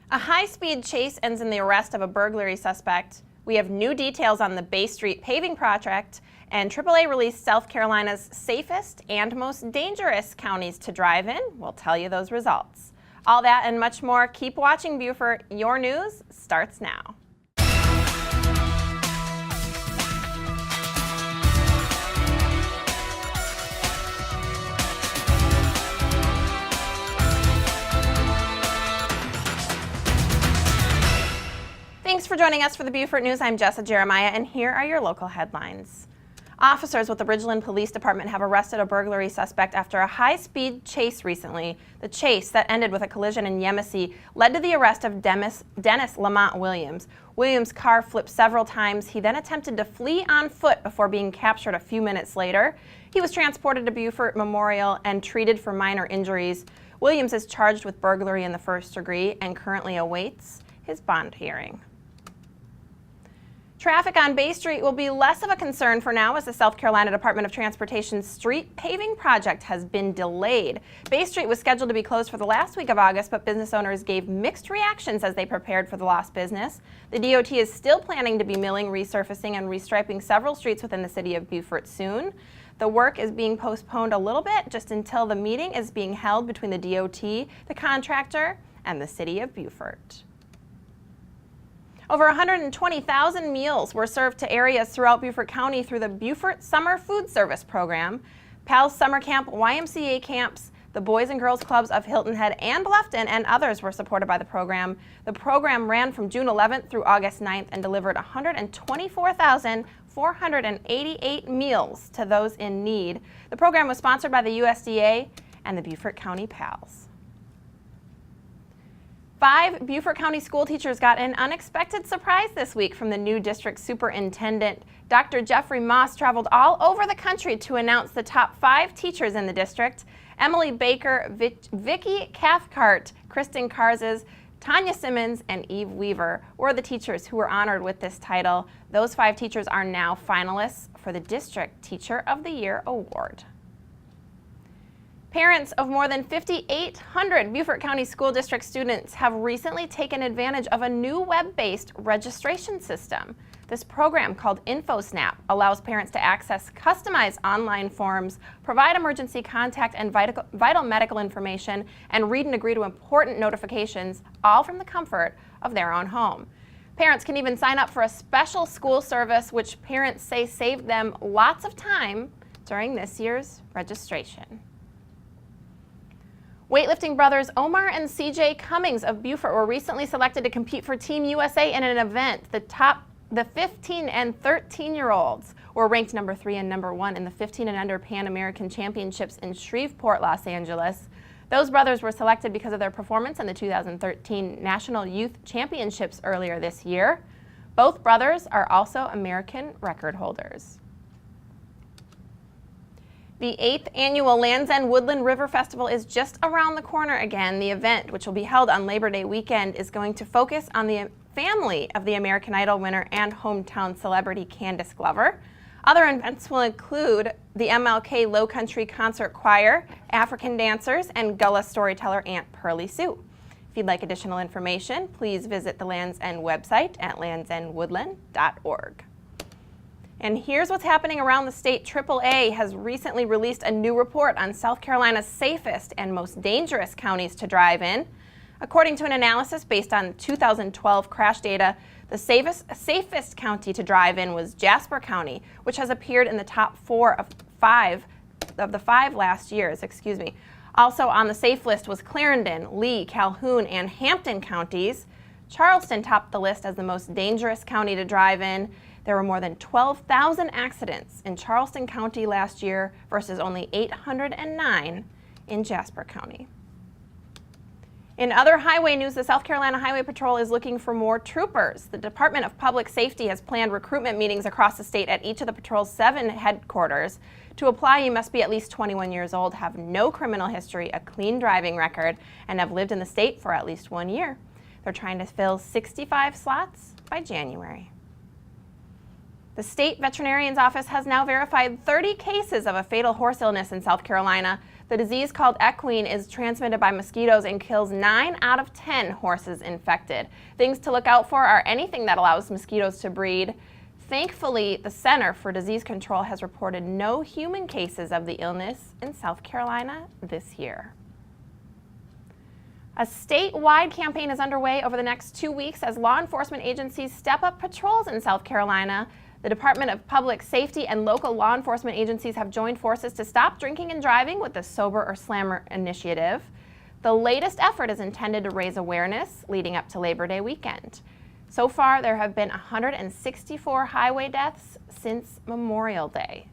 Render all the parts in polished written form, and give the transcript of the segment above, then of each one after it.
A high-speed chase ends in the arrest of a burglary suspect. We have new details on the Bay Street paving project, and AAA released South Carolina's safest and most dangerous counties to drive in. We'll tell you those results. All that and much more. Keep watching Beaufort. Your news starts now. Thanks for joining us for the Beaufort News. I'm Jessa Jeremiah, and here are your local headlines. Officers with the Ridgeland Police Department have arrested a burglary suspect after a high-speed chase recently. The chase that ended with a collision in Yemassee led to the arrest of Dennis Lamont Williams. Williams' car flipped several times. He then attempted to flee on foot before being captured a few minutes later. He was transported to Beaufort Memorial and treated for minor injuries. Williams is charged with burglary in the first degree and currently awaits his bond hearing. Traffic on Bay Street will be less of a concern for now as the South Carolina Department of Transportation's street paving project has been delayed. Bay Street was scheduled to be closed for the last week of August, but business owners gave mixed reactions as they prepared for the lost business. The DOT is still planning to be milling, resurfacing, and restriping several streets within the city of Beaufort soon. The work is being postponed a little bit just until the meeting is being held between the DOT, the contractor, and the city of Beaufort. Over 120,000 meals were served to areas throughout Beaufort County through the Beaufort Summer Food Service Program. PALS Summer Camp, YMCA camps, the Boys and Girls Clubs of Hilton Head and Bluffton, and others were supported by the program. The program ran from June 11th through August 9th and delivered 124,488 meals to those in need. The program was sponsored by the USDA and the Beaufort County PALS. 5 Beaufort County school teachers got an unexpected surprise this week from the new district superintendent. Dr. Jeffrey Moss traveled all over the country to announce the top 5 teachers in the district. Emily Baker, Vicki Cathcart, Kristen Karzes, Tanya Simmons, and Eve Weaver were the teachers who were honored with this title. Those 5 teachers are now finalists for the District Teacher of the Year Award. Parents of more than 5,800 Beaufort County School District students have recently taken advantage of a new web-based registration system. This program, called InfoSnap, allows parents to access customized online forms, provide emergency contact and vital medical information, and read and agree to important notifications, all from the comfort of their own home. Parents can even sign up for a special school service, which parents say saved them lots of time during this year's registration. Weightlifting brothers Omar and CJ Cummings of Beaufort were recently selected to compete for Team USA in an event. The 15 and 13-year-olds were ranked number 3 and number 1 in the 15 and under Pan American Championships in Shreveport, Los Angeles. Those brothers were selected because of their performance in the 2013 National Youth Championships earlier this year. Both brothers are also American record holders. The 8th annual Land's End Woodland River Festival is just around the corner again. The event, which will be held on Labor Day weekend, is going to focus on the family of the American Idol winner and hometown celebrity Candace Glover. Other events will include the MLK Low Country Concert Choir, African dancers, and Gullah storyteller Aunt Pearlie Sue. If you'd like additional information, please visit the Land's End website at landsendwoodland.org. And here's what's happening around the state. AAA has recently released a new report on South Carolina's safest and most dangerous counties to drive in. According to an analysis based on 2012 crash data, the safest county to drive in was Jasper County, which has appeared in the top 4 of the 5 last years. Also on the safe list was Clarendon, Lee, Calhoun, and Hampton counties. Charleston topped the list as the most dangerous county to drive in. There were more than 12,000 accidents in Charleston County last year versus only 809 in Jasper County. In other highway news, the South Carolina Highway Patrol is looking for more troopers. The Department of Public Safety has planned recruitment meetings across the state at each of the patrol's 7 headquarters. To apply, you must be at least 21 years old, have no criminal history, a clean driving record, and have lived in the state for at least 1 year. They're trying to fill 65 slots by January. The state veterinarian's office has now verified 30 cases of a fatal horse illness in South Carolina. The disease called equine is transmitted by mosquitoes and kills 9 out of 10 horses infected. Things to look out for are anything that allows mosquitoes to breed. Thankfully, the Center for Disease Control has reported no human cases of the illness in South Carolina this year. A statewide campaign is underway over the next 2 weeks as law enforcement agencies step up patrols in South Carolina. The Department of Public Safety and local law enforcement agencies have joined forces to stop drinking and driving with the Sober or Slammer initiative. The latest effort is intended to raise awareness leading up to Labor Day weekend. So far, there have been 164 highway deaths since Memorial Day.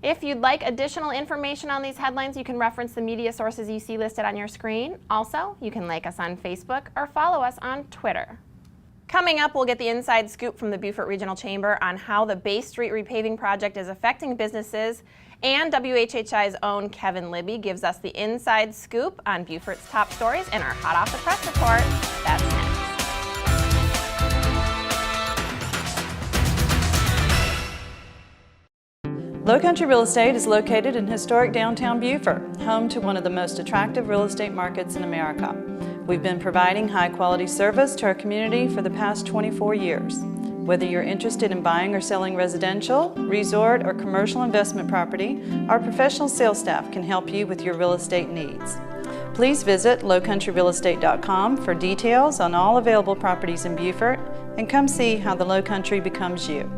If you'd like additional information on these headlines, you can reference the media sources you see listed on your screen. Also, you can like us on Facebook or follow us on Twitter. Coming up, we'll get the inside scoop from the Beaufort Regional Chamber on how the Bay Street repaving project is affecting businesses, and WHHI's own Kevin Libby gives us the inside scoop on Beaufort's top stories in our Hot Off the Press report. That's next. Low Country Real Estate is located in historic downtown Beaufort, home to one of the most attractive real estate markets in America. We've been providing high-quality service to our community for the past 24 years. Whether you're interested in buying or selling residential, resort, or commercial investment property, our professional sales staff can help you with your real estate needs. Please visit lowcountryrealestate.com for details on all available properties in Beaufort, and come see how the Low Country becomes you.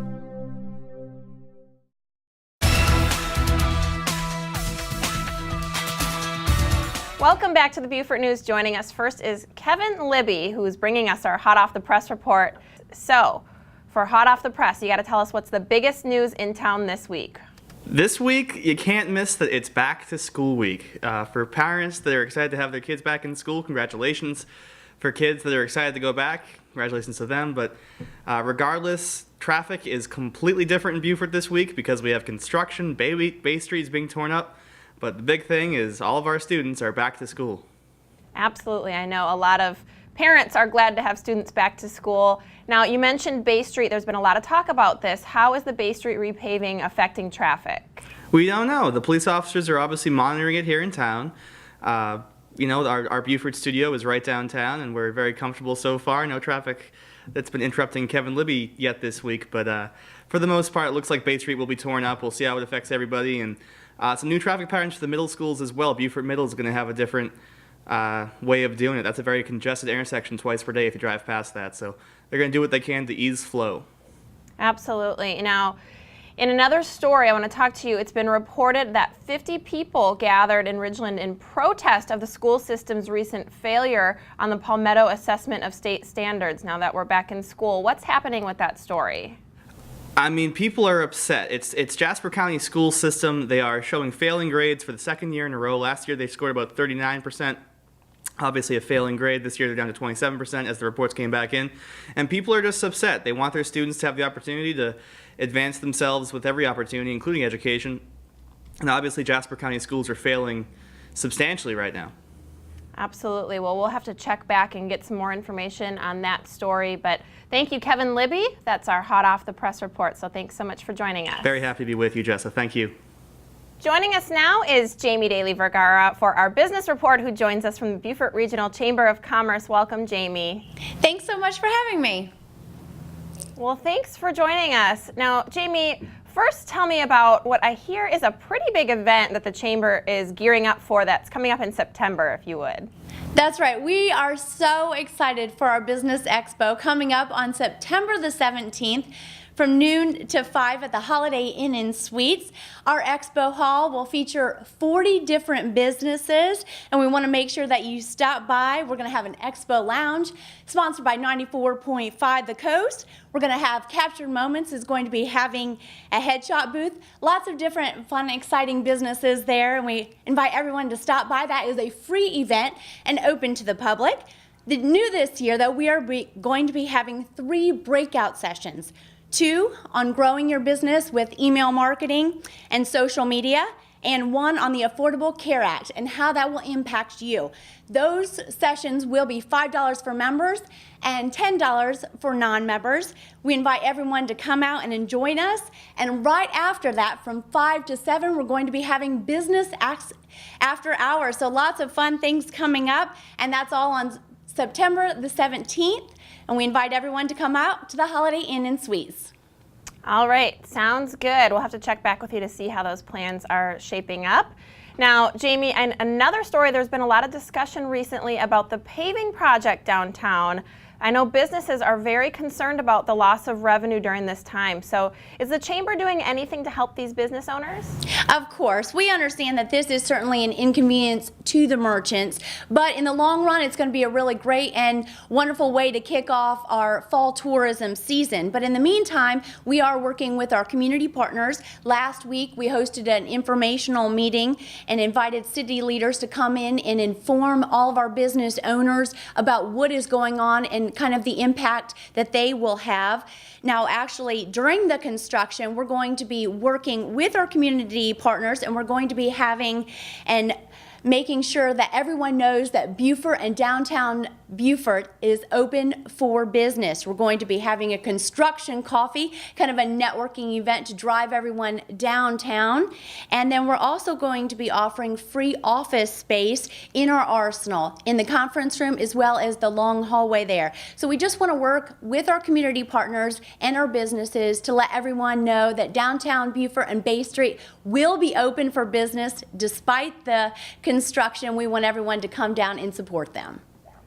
Welcome back to the Beaufort News. Joining us first is Kevin Libby, who is bringing us our Hot Off the Press report. So, for Hot Off the Press, you got to tell us what's the biggest news in town this week. This week, you can't miss that it's back to school week. For parents that are excited to have their kids back in school, congratulations. For kids that are excited to go back, congratulations to them. But regardless, traffic is completely different in Beaufort this week because we have construction. Bay Street is being torn up. But the big thing is all of our students are back to school. Absolutely. I know a lot of parents are glad to have students back to school. Now, you mentioned Bay Street. There's been a lot of talk about this. How is the Bay Street repaving affecting traffic? We don't know. The police officers are obviously monitoring it here in town. You know, our Beaufort studio is right downtown, and we're very comfortable so far. No traffic that's been interrupting Kevin Libby yet this week. But for the most part, it looks like Bay Street will be torn up. We'll see how it affects everybody. And some new traffic patterns for the middle schools as well. Beaufort Middle is going to have a different way of doing it. That's a very congested intersection twice per day if you drive past that. So they're going to do what they can to ease flow. Absolutely. Now, in another story I want to talk to you, it's been reported that 50 people gathered in Ridgeland in protest of the school system's recent failure on the Palmetto assessment of state standards now that we're back in school. What's happening with that story? I mean, people are upset. It's Jasper County school system. They are showing failing grades for the second year in a row. Last year they scored about 39%. Obviously a failing grade. This year they're down to 27% as the reports came back in. And people are just upset. They want their students to have the opportunity to advance themselves with every opportunity, including education. And obviously Jasper County schools are failing substantially right now. Absolutely. Well, we'll have to check back and get some more information on that story. But thank you, Kevin Libby. That's our Hot Off the Press report. So thanks so much for joining us. Very happy to be with you, Jessa. Thank you. Joining us now is Jamie Dailey-Vergara for our business report, who joins us from the Beaufort Regional Chamber of Commerce. Welcome, Jamie. Thanks so much for having me. Well, thanks for joining us. Now, Jamie, first tell me about what I hear is a pretty big event that the Chamber is gearing up for that's coming up in September, if you would. That's right. We are so excited for our Business Expo coming up on September the 17th. From noon to 5 at the Holiday Inn and Suites. Our expo hall will feature 40 different businesses, and we want to make sure that you stop by. We're going to have an expo lounge sponsored by 94.5 The Coast. We're going to have Captured Moments is going to be having a headshot booth. Lots of different fun, exciting businesses there, and we invite everyone to stop by. That is a free event and open to the public. The new this year, though, we are going to be having 3 breakout sessions. 2 on growing your business with email marketing and social media, and one on the Affordable Care Act and how that will impact you. Those sessions will be $5 for members and $10 for non-members. We invite everyone to come out and join us. And right after that, from 5 to 7, we're going to be having business after hours. So lots of fun things coming up, and that's all on September the 17th. And we invite everyone to come out to the Holiday Inn and Suites. All right, sounds good. We'll have to check back with you to see how those plans are shaping up. Now, Jamie, and another story, there's been a lot of discussion recently about the paving project downtown. I know businesses are very concerned about the loss of revenue during this time. So is the Chamber doing anything to help these business owners? Of course. We understand that this is certainly an inconvenience to the merchants, but in the long run, it's going to be a really great and wonderful way to kick off our fall tourism season. But in the meantime, we are working with our community partners. Last week, we hosted an informational meeting and invited city leaders to come in and inform all of our business owners about what is going on and kind of the impact that they will have. Now, actually, during the construction, we're going to be working with our community partners, and we're going to be having and making sure that everyone knows that Beaufort and downtown Beaufort is open for business. We're going to be having a construction coffee, kind of a networking event to drive everyone downtown. And then we're also going to be offering free office space in our arsenal, in the conference room, as well as the long hallway there. So we just want to work with our community partners and our businesses to let everyone know that downtown Beaufort and Bay Street will be open for business despite the construction. We want everyone to come down and support them.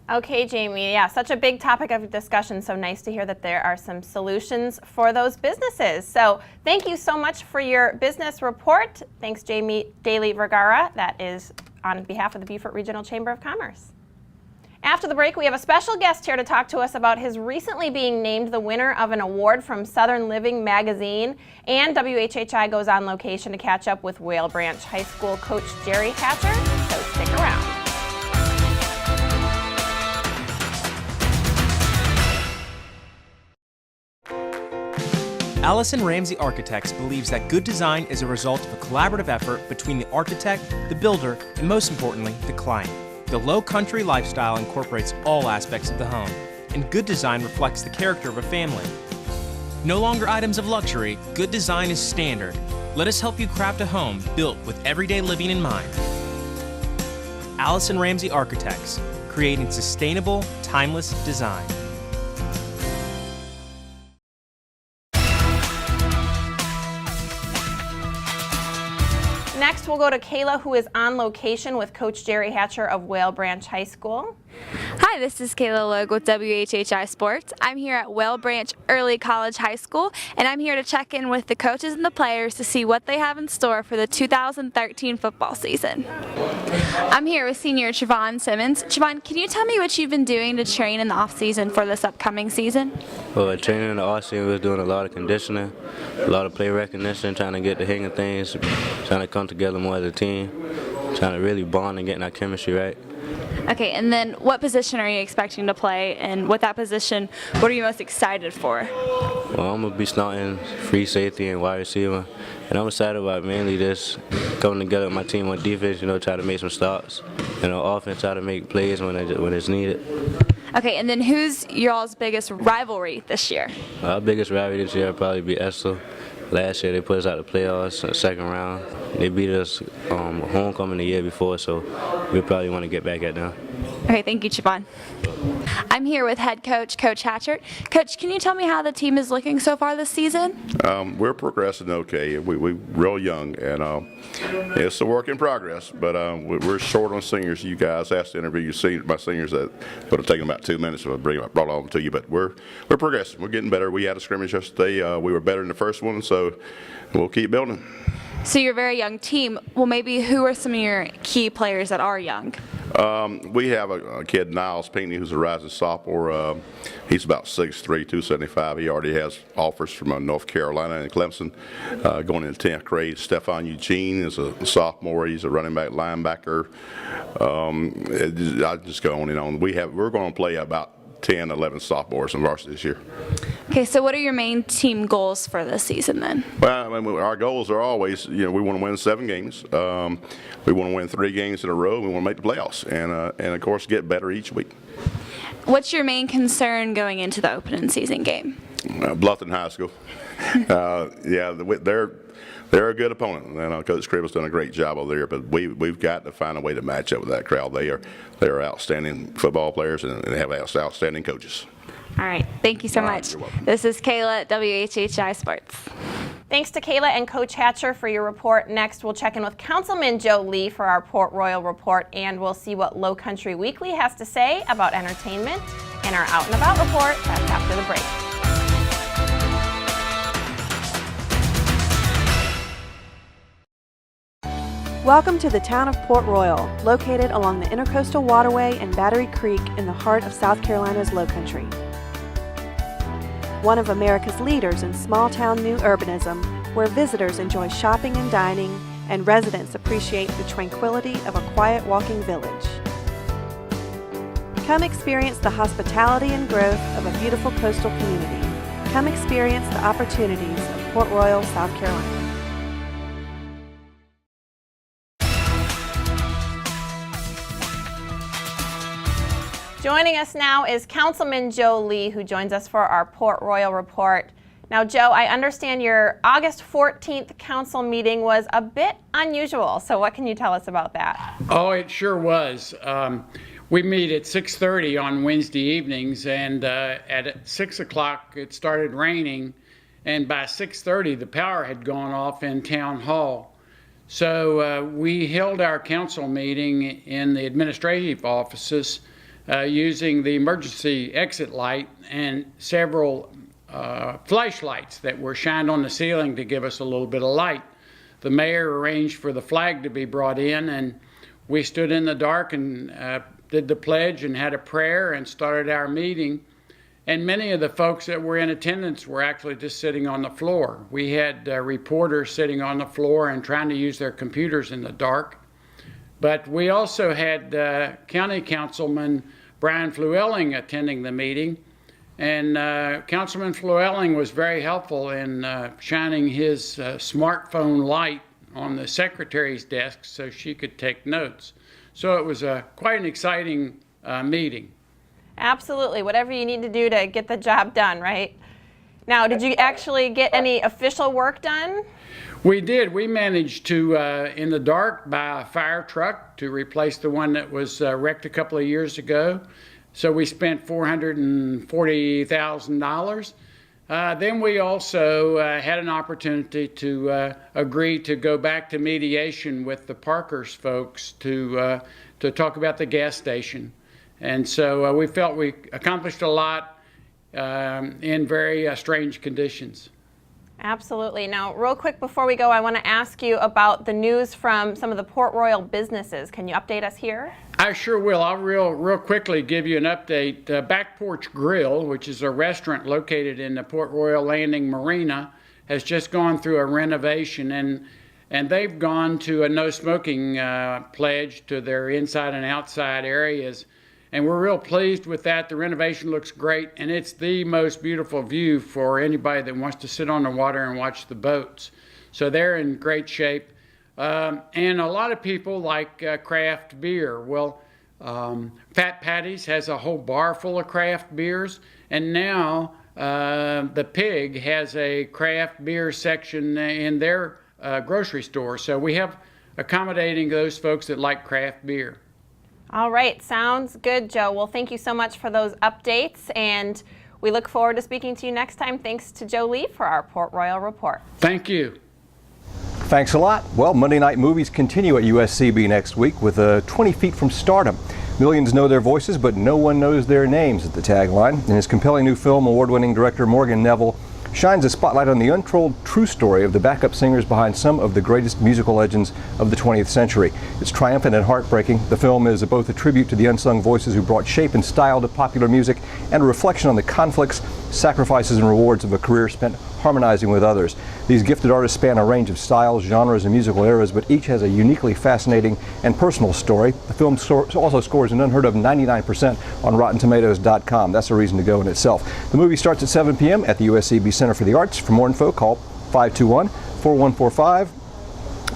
Okay, Jamie, yeah, such a big topic of discussion, so nice to hear that there are some solutions for those businesses. So thank you so much for your business report. Thanks, Jamie Dailey-Vergara. That is on behalf of the Beaufort Regional Chamber of Commerce. After the break, we have a special guest here to talk to us about his recently being named the winner of an award from Southern Living magazine, and WHHI goes on location to catch up with Whale Branch High School coach Jerry Hatcher, so stick around. Allison Ramsey Architects believes that good design is a result of a collaborative effort between the architect, the builder, and most importantly, the client. The low country lifestyle incorporates all aspects of the home, and good design reflects the character of a family. No longer items of luxury, good design is standard. Let us help you craft a home built with everyday living in mind. Allison Ramsey Architects, creating sustainable, timeless design. Next, we'll go to Kayla, who is on location with Coach Jerry Hatcher of Whale Branch High School. Hi, this is Kayla Logue with WHHI Sports. I'm here at Whale Branch Early College High School, and I'm here to check in with the coaches and the players to see what they have in store for the 2013 football season. I'm here with senior Trevon Simmons. Trevon, can you tell me what you've been doing to train in the off-season for this upcoming season? Well, training in the off-season, we're doing a lot of conditioning, a lot of play recognition, trying to get the hang of things, trying to come together more as a team, trying to really bond and getting our chemistry right. Okay, and then what position are you expecting to play, and with that position, what are you most excited for? Well, I'm going to be starting free safety and wide receiver, and I'm excited about mainly just coming together with my team on defense, try to make some stops, offense, try to make plays when it's needed. Okay, and then who's y'all's biggest rivalry this year? Our biggest rivalry this year will probably be Esther. Last year they put us out of the playoffs in the second round. They beat us homecoming the year before, so we probably want to get back at them. Okay, thank you, Trevon. I'm here with head coach, Coach Hatcher. Coach, can you tell me how the team is looking so far this season? We're progressing okay. We're real young, and it's a work in progress, but we're short on seniors. You guys asked to interview my seniors. That would have taken about 2 minutes to brought all of them to you, but we're progressing. We're getting better. We had a scrimmage yesterday. We were better in the first one, so we'll keep building. So you're a very young team. Well, maybe who are some of your key players that are young? We have a kid, Niles Pinckney, who's a rising sophomore. He's about 6'3", 275. He already has offers from North Carolina and Clemson going into 10th grade. Stephon Eugene is a sophomore. He's a running back, linebacker. I just go on and on. We're going to play about 10, 11 sophomores in varsity this year. Okay, so what are your main team goals for this season then? Well, I mean, our goals are always, we want to win 7 games. We want to win 3 games in a row. We want to make the playoffs, and of course, get better each week. What's your main concern going into the opening season game? Bluffton High School. Yeah, they're a good opponent, and Coach Cribble's done a great job over there. But we've got to find a way to match up with that crowd. They are outstanding football players, and they have outstanding coaches. All right, thank you so much. You're welcome. This is Kayla at WHHI Sports. Thanks to Kayla and Coach Hatcher for your report. Next, we'll check in with Councilman Joe Lee for our Port Royal report, and we'll see what Low Country Weekly has to say about entertainment in our Out and About report. That's after the break. Welcome to the town of Port Royal, located along the Intercoastal Waterway and Battery Creek in the heart of South Carolina's Low Country. One of America's leaders in small-town new urbanism, where visitors enjoy shopping and dining, and residents appreciate the tranquility of a quiet walking village. Come experience the hospitality and growth of a beautiful coastal community. Come experience the opportunities of Port Royal, South Carolina. Joining us now is Councilman Joe Lee, who joins us for our Port Royal report. Now, Joe, I understand your August 14th council meeting was a bit unusual, so what can you tell us about that? Oh, it sure was. We meet at 6:30 on Wednesday evenings, and at 6 o'clock it started raining, and by 6:30 the power had gone off in Town Hall. So we held our council meeting in the administrative offices using the emergency exit light and several flashlights that were shined on the ceiling to give us a little bit of light. The mayor arranged for the flag to be brought in, and we stood in the dark and did the pledge and had a prayer and started our meeting. And many of the folks that were in attendance were actually just sitting on the floor. We had reporters sitting on the floor and trying to use their computers in the dark. But we also had County Councilman Brian Flewelling attending the meeting, and Councilman Flewelling was very helpful in shining his smartphone light on the secretary's desk so she could take notes. So it was quite an exciting meeting. Absolutely, whatever you need to do to get the job done, right? Now, did you actually get any official work done? We did. We managed to, in the dark, buy a fire truck to replace the one that was wrecked a couple of years ago. So we spent $440,000. Then we also had an opportunity to agree to go back to mediation with the Parkers folks to talk about the gas station. And so we felt we accomplished a lot in very strange conditions. Absolutely. Now, real quick before we go, I want to ask you about the news from some of the Port Royal businesses. Can you update us here? I sure will. I'll real quickly give you an update. Back Porch Grill, which is a restaurant located in the Port Royal Landing Marina, has just gone through a renovation, and they've gone to a no smoking pledge to their inside and outside areas. And we're real pleased with that. The renovation looks great, and it's the most beautiful view for anybody that wants to sit on the water and watch the boats. So they're in great shape. And a lot of people like craft beer. Well, Fat Patty's has a whole bar full of craft beers, and now the Pig has a craft beer section in their grocery store. So we have accommodating those folks that like craft beer. All right, sounds good, Joe. Well, thank you so much for those updates, and we look forward to speaking to you next time. Thanks to Joe Lee for our Port Royal report. Thank you. Thanks a lot. Well, Monday night movies continue at USCB next week with 20 Feet from Stardom. Millions know their voices, but no one knows their names at the tagline. In his compelling new film, award-winning director Morgan Neville shines a spotlight on the untold true story of the backup singers behind some of the greatest musical legends of the 20th century. It's triumphant and heartbreaking. The film is both a tribute to the unsung voices who brought shape and style to popular music and a reflection on the conflicts, sacrifices, and rewards of a career spent harmonizing with others. These gifted artists span a range of styles, genres, and musical eras, but each has a uniquely fascinating and personal story. The film also scores an unheard of 99% on RottenTomatoes.com. That's a reason to go in itself. The movie starts at 7 p.m. at the USCB Center for the Arts. For more info, call 521-4145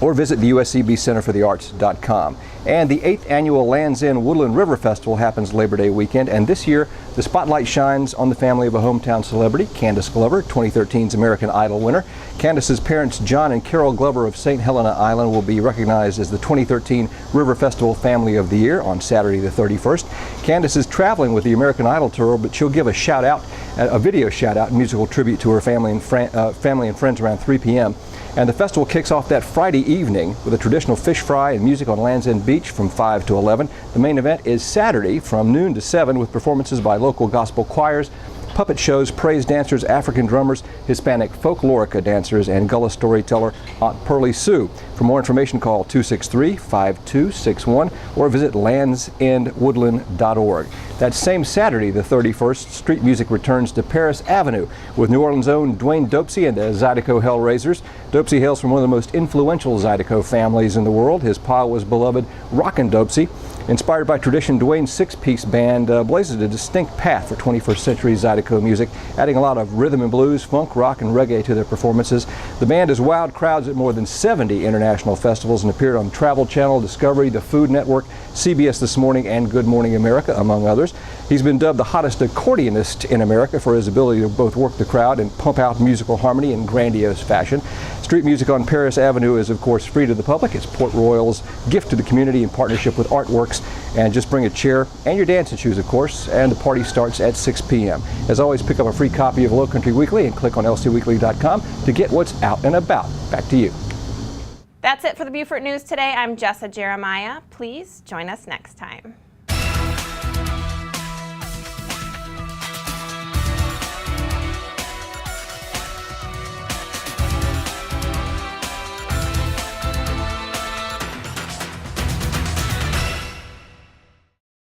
or visit the USCBCenterfortheArts.com. And the 8th annual Land's End Woodland River Festival happens Labor Day weekend, and this year the spotlight shines on the family of a hometown celebrity, Candace Glover, 2013's American Idol winner. Candace's parents, John and Carol Glover of St. Helena Island, will be recognized as the 2013 River Festival Family of the Year on Saturday the 31st. Candace is traveling with the American Idol tour, but she'll give a video shout out, musical tribute to her family and friends around 3 p.m. And the festival kicks off that Friday evening with a traditional fish fry and music on Land's End Beach from 5 to 11. The main event is Saturday from noon to 7 with performances by local gospel choirs, puppet shows, praise dancers, African drummers, Hispanic folklorica dancers, and Gullah storyteller Aunt Pearlie Sue. For more information, call 263-5261 or visit landsendwoodland.org. That same Saturday, the 31st, street music returns to Paris Avenue with New Orleans' own Dwayne Dopsy and the Zydeco Hellraisers. Dopsy hails from one of the most influential Zydeco families in the world. His pa was beloved Rockin' Dopsy. Inspired by tradition, Dwayne's six-piece band blazes a distinct path for 21st century Zydeco music, adding a lot of rhythm and blues, funk, rock, and reggae to their performances. The band has wowed crowds at more than 70 international festivals and appeared on Travel Channel, Discovery, the Food Network, CBS This Morning, and Good Morning America, among others. He's been dubbed the hottest accordionist in America for his ability to both work the crowd and pump out musical harmony in grandiose fashion. Street music on Paris Avenue is, of course, free to the public. It's Port Royal's gift to the community in partnership with Artworks. And just bring a chair and your dancing shoes, of course, and the party starts at 6 p.m. As always, pick up a free copy of Lowcountry Weekly and click on lcweekly.com to get what's out and about. Back to you. That's it for the Beaufort News today. I'm Jessa Jeremiah. Please join us next time.